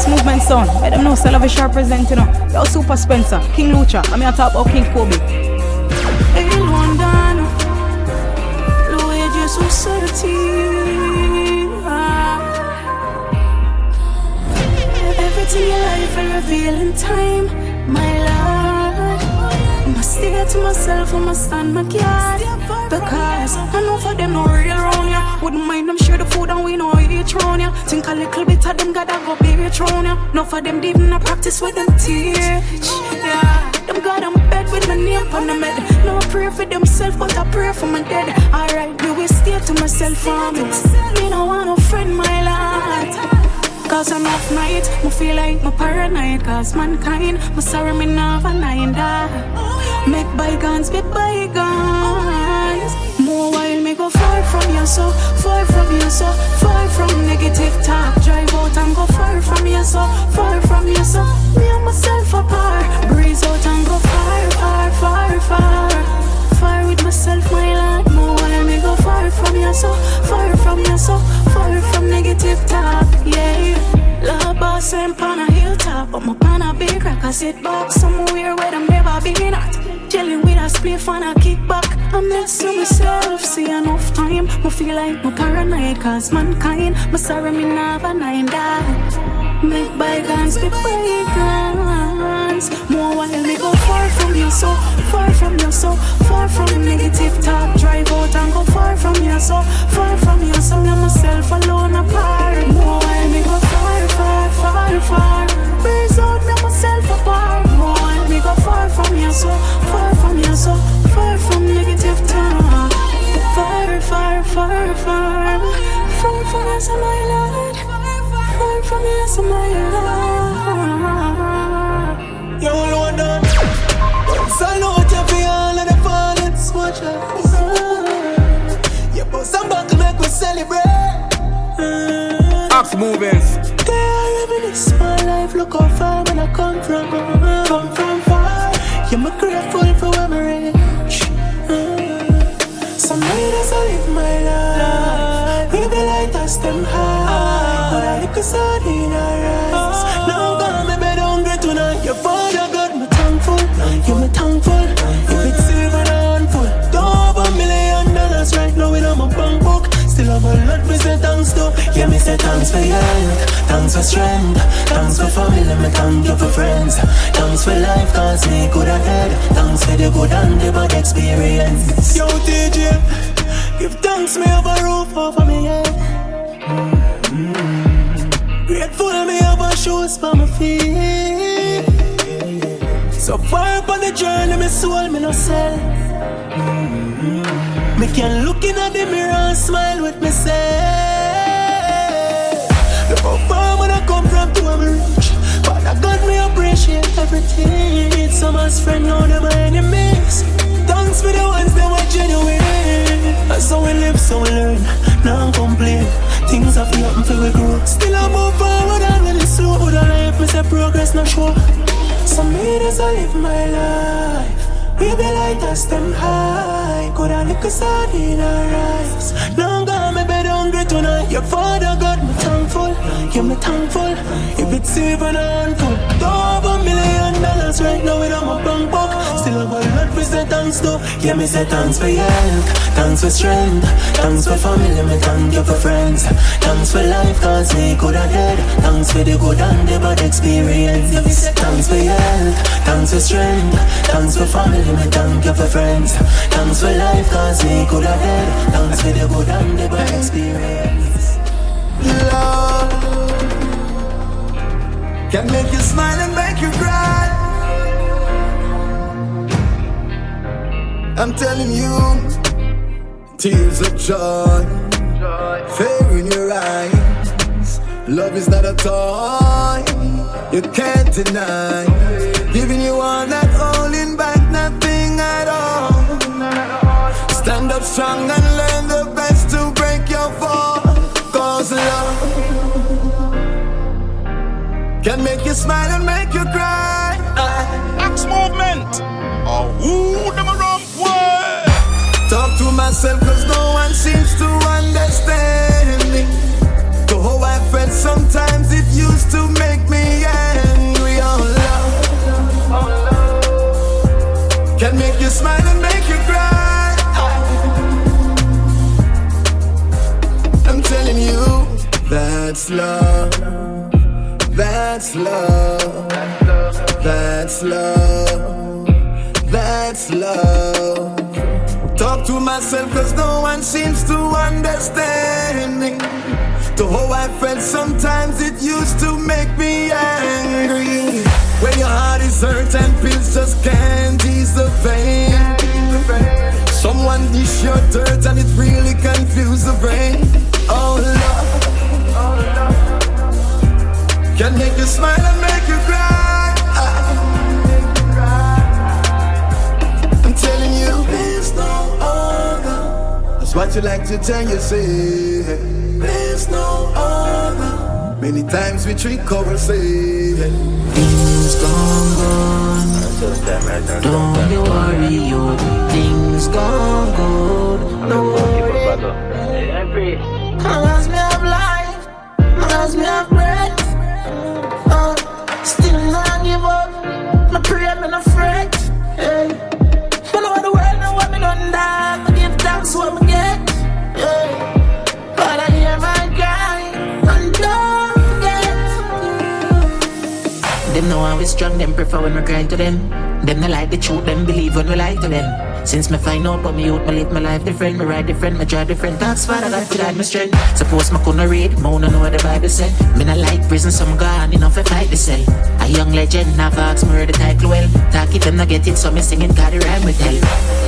X movement sound. Let them know LAVISCH representing you know. Yo, Super Spencer, King Lucha, I'm here to talk about King Kobe. In London, Louis Jesus Society. Everything in life will reveal in time, my Lord. I must stay to myself, I must stand my guard. Because I know for them no real round ya. Wouldn't mind them share the food and we know each round ya. Think a little bit of them gotta go be rich round ya. No for them even a practice with them teach. Yeah, them got them bed with my name on the bed. No pray for themself but I pray for my dead. Alright, we will stay to myself for me. Me no want no friend my lord. Cause I'm off night, I feel like I'm paranoid. Cause mankind, I'm sorry me never nine die. Make bygones be bygones. More while me go far from you so, far from you so, far from negative talk. Drive out and go far from you so, far from you so. Me and myself apart. Breeze out and go far, far, far, far. Far with myself, my lord. More while me go far from you so, far from you so, far from negative talk. Yeah. Love boss and pan a hilltop, but my pan a big rock. I sit back somewhere where them never been at. Chilling with a spliff and a kickback. I'm next to myself, see enough time. I feel like I'm paranoid, cause mankind, I'm sorry me never nine die. Make bygones be bygones. More while me go far from you so, far from you so, far from negative talk. Drive out and go far from you so, far from you so. Me and myself alone apart. More while me go far, far, far, far. Breeze out, me and myself apart. More while me go far from you so, far from you so, far from negative talk. Far, far, far, far, far from you so my lord. Far from you so my lord. You alone done. Salute you for all of the violence. Watch out. You put some back to make we celebrate. Axe movements. They reminisce my life. Look how far when I come from. Come from far. You're my grateful for where I reach. Some leaders I live my life. We be like us them high. But I look aside in our eyes. Now God me bed hungry tonight. Your father God me thankful. You're me thankful. If it's even a handful. Don't have $1 million right now in my bank book. Still have a lot me say thanks to. Yeah, me say thanks for your health, thanks for strength, thanks for family, me thank you for friends. Thanks for life, cause me good ahead. Thanks for the good and the bad experience. Yo, DJ, give thanks me have a roof over me head. Grateful me have a shoes for my feet. So far up on the journey, me soul me no sell. Me can look in at the mirror and smile with myself. Look how far when I come from to where me reach. But I got me appreciate everything. Some as friends, now they're my enemies. Thanks for the ones that were genuine. That's how we live, so we learn. Now I'm complete. Things have happen for we grow. Still I move forward and when it's slow. Would I life, me say progress not sure. Some leaders I live my life. We be like us them high. Could I look aside in our eyes. Now God me bed hungry tonight. Your father God me thankful. You're me thankful. If it's even a handful. Don't have $1 million right now in my bank book. Still have a lot to say thanks to. Yeah, me say thanks for your help, thanks for strength, thanks for family, me thank you for friends. Thanks for life, cause me good ahead. Thanks for the good and the bad experience. Thanks for your help, thanks for strength, thanks for family, me thank you for friends. Thanks for life, cause me good ahead. Thanks for the good and the bad experience. Love can make you smile and make you cry. I'm telling you, tears of joy, fear in your eyes. Love is not a toy, you can't deny. Giving you all, not holding back nothing at all. Stand up strong and learn the best to break your fall. Cause love can make you smile and make you cry. Axe movement. Oh, who them around way? Talk to myself cause no one seems to understand me. To how I felt sometimes it used to make me That's love. That's love. That's love. That's love. Talk to myself cause no one seems to understand me. To how I felt sometimes it used to make me angry. When your heart is hurt and pills just can't ease the pain. Someone dish your dirt and it really confuses the brain. Oh love can make you smile and make you cry. I'm telling you there's no other. That's what you like to tell yourself. There's no other. Many times we trick ourselves. Things gone. Don't you worry, you. Things gone good. Don't worry. As me have life, as me have breath. Still not give up. My prayer, me not fret. Hey. But over the world, know what me done that. I give thanks for what me get. Hey. But I hear my cry and don't forget. Them know how we strong, them prefer when we cry to them. Them not like the truth, them believe when we lie to them. Since me find out about me youth, me live my life different. Me ride different, me drive different. Thanks Father God for that, my strength. Suppose me couldn't read, me don't know what the Bible said. Me not like prison, so I'm gone enough to fight the cell. A young legend, now ask me the title well. Talk it, them not get it, so me sing it, got the rhyme with hell.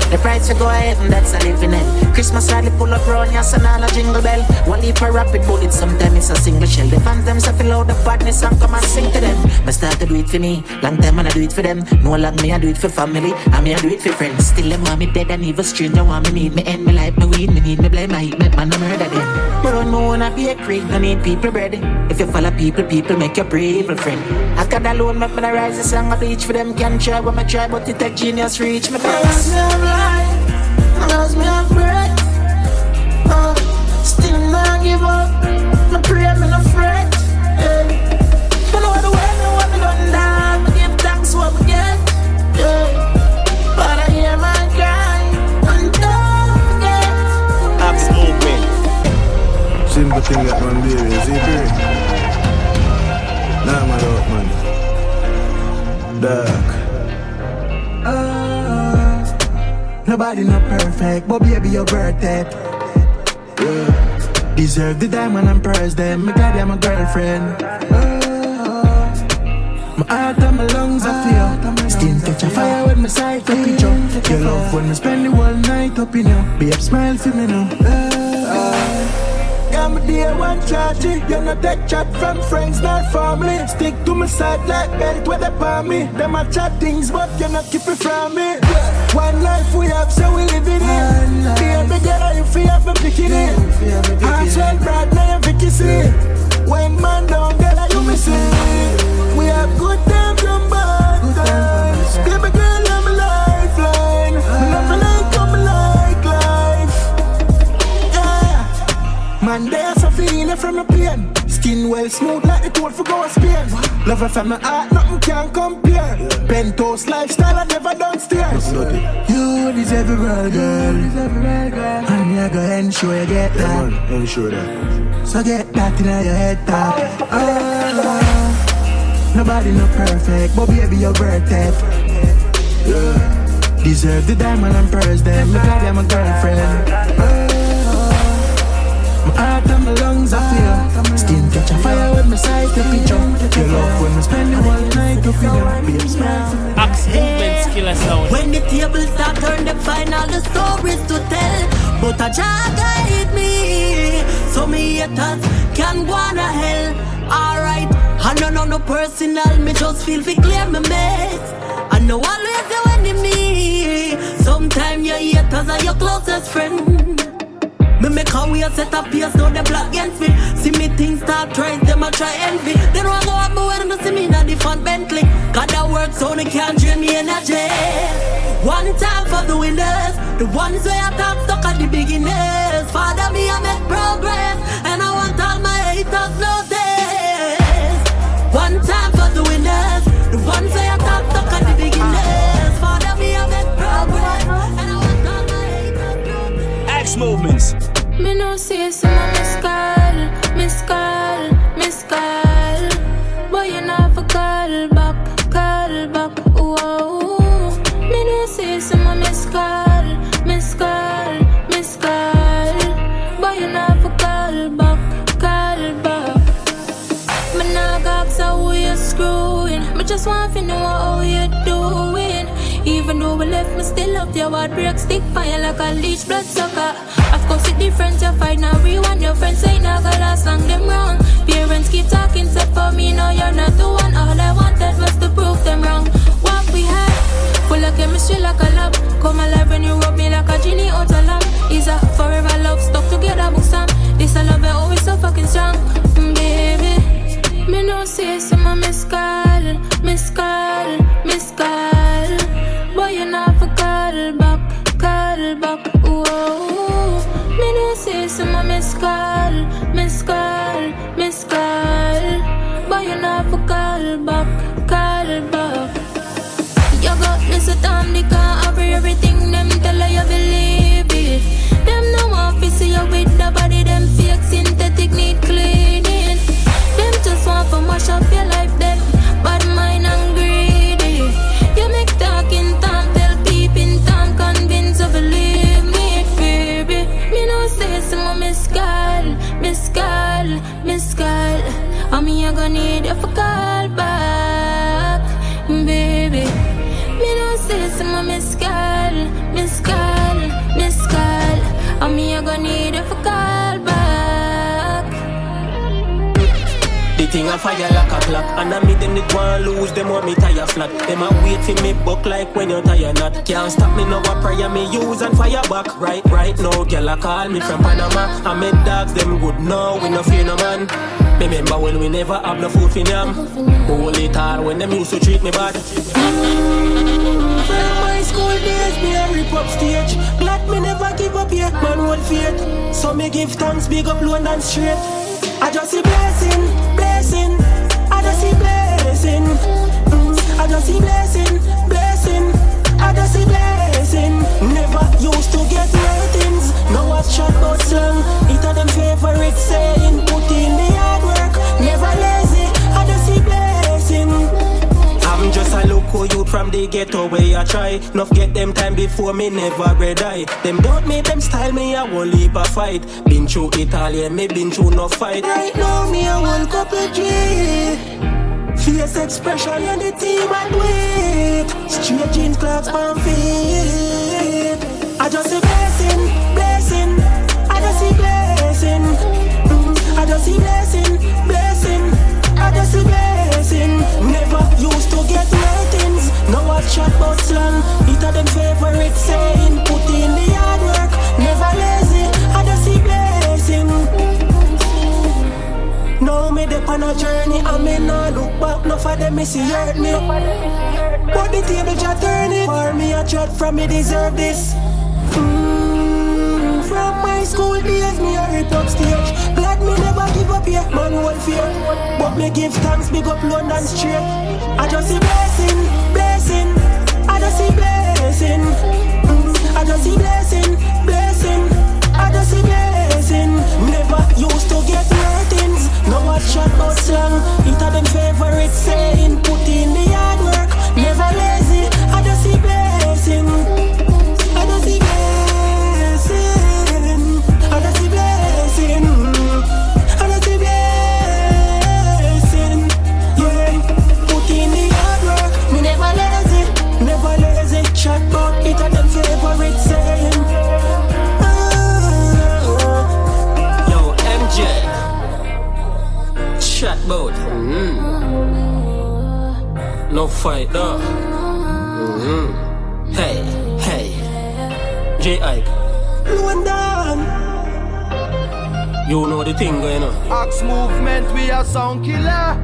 The price for go ahead, and that's a living hell. Christmas hardly pull up round, yes, and all a jingle bell. One leap a rapid bullet, sometimes it's a single shell. The fans them say feel out the badness and come and sing to them. Me start to do it for me, long time and I do it for them. No long me I do it for family, and me I do it for friends. Still them want me dead and even stranger want me need me end me life, me weed, me need me blame my heat, make man no murder them. Me run me own a bakery, I need people bread. If you follow people, people make you brave, friend. I got alone, make me the rise the song of each for them can try what me try, but it take genius reach me best. As me have breath, still not give up. My prayer, me no fret. Hey. But know the way me want me done that. Me give thanks for what me get. Yeah. But I hear my cry and don't forget. Axe movement. Simple thing that man do is he break. Nah man out man. Dark. Nobody not perfect, but baby you're worth it. Yeah. Deserve the diamond and pearls, them. Me glad I'm a girlfriend. My heart and my lungs I feel. Skin catch a fire when my sight up in you. Your love when me spend the whole night up in you. Babe smile for me now. Got me dear one chargy. You're not that chat from friends, not family. Stick to my side like belt where they palm me. Them a chat things but you not keep it from me. One life we have so we live it in. Baby girl you feel have me picking it. Heart well bright now you fi kiss it. When man down girl you miss it. We have good times and bad times. Baby girl I'm a lifeline. Me love like come like life. Yeah. Man there's a feeling from the pain. Skin well smooth like the toad for go a Spain. Love her from my heart, nothing can compare. Penthouse lifestyle I never downstairs. You deserve a real girl. And you're gonna ensure you get that. Ensure that. So get that in your head top. Nobody not perfect, but baby you're worth it. Yeah. Deserve the diamond and pearls, them. Look like I'm a girlfriend. My heart and my lungs I feel. Skin catch a fire when my sight up in you. Your love when we spend the whole night up in you. Babe smile for me. Axe movement skill sound. When the tables start turn, them find all the stories to tell. But a Jah guide me, so me haters can go on a hell. Alright, I don't know no personal, me just feel fi clear my mess. I know always your enemy. Sometimes your haters are your closest friend. Me make a way set up pace, now they block against me. See me things start rise, them a try envy. They don't go up me when they see me in a different Bentley. Cause that work so they can't drain me energy. One time for the winners, the ones where I top stuck at the beginners. Father me I make progress, and I want all my haters notice. One time for the winners, the ones where I top stuck at the beginners. Father me I make progress, and I want all my haters notice. Axe movements. Me no see some of my skull. you're screwing. I just want to know how you're doing. Even though we left, me still love your heartbreak. Stick fire like a leech blood sucker. Of course it different, you fight now rewind. Your friends say not gonna last long, them wrong. Parents keep talking, said for me, no you're not the one. All I wanted was to prove them wrong. What we had, full of chemistry like a lab. Come alive when you rub me like a genie out a lamp. Is a forever love, stuck together book Sam. This I love it always so fucking strong, baby. Me no say some of miss call. Boy you not for call back. Whoa. Me no say some of miss call. Boy you not for call back. You got this time, they can't have everything. Them tell her you believe it. Them no want to see you with the body. Them fake synthetic need cleaning. Them just want to mash up your life. Them bad mind and greedy. You make talking time, tell people in time, convince or believe me, baby. Me no say some miss call. I mean you gonna need you for call back, baby. Me no say some miss call. I mean you gonna need you for call back. The thing a fire like a clock. And I meet them they go and lose. Them want me tire flat. Them a wait for me buck like when you tire not. Can't stop me now a prayer me use and fire back. Right now girl a call me from Panama. I met dogs them good now. We no fear no man. Remember when we never have no food for them. Hold it hard when them used to treat me bad. From my school days, me a rip up stage. Glad me never give up yet, man hold faith. So me give thanks, big up London straight. I just see blessing. I just see blessing. I just see blessing. I just see blessing. Never used to get ratings. Now I chat about slang. It a them favorite saying. Put in the hard work, never lazy. I just see blessing. I'm just a local youth from the ghetto where I try. Nuff get them time before me never red eye. Them don't make them style me a whole heap a fight. Been through Italy, me been through no fight. Right now me a one couple G. Face expression and the team at weight. Straight jeans, clocks, palm feet. I just see blessing. I just see blessing. I just see blessing. I just see blessing. Never used to get ratings. Now I chat about slang. It a them favorite saying. Put in the hard work, never lazy. I just see blessing. Now me dep on a journey, I may not look back. No for them me see hurt me. But the table just turn it. For me a chat from me deserve this. From my school days, me a rip up stage. Glad me never give up yet, man hold fear. But me give thanks, big up London straight. I just see blessing. I just see blessing. I just see blessing. I just see blessing. Never used to get ratings. Now I chat about slang. It a them favorite saying. Put in the hard work, never lazy. I just see blessing. I just see blessing. I just see blessing. I just see blessing. Yeah. Put in the hard work, me never lazy. Chat about it a them favorite saying. Yo, MJ. Chat about. No fight, no. Hey. J.I. London. You know the thing going on. Axe movement, we are sound killer.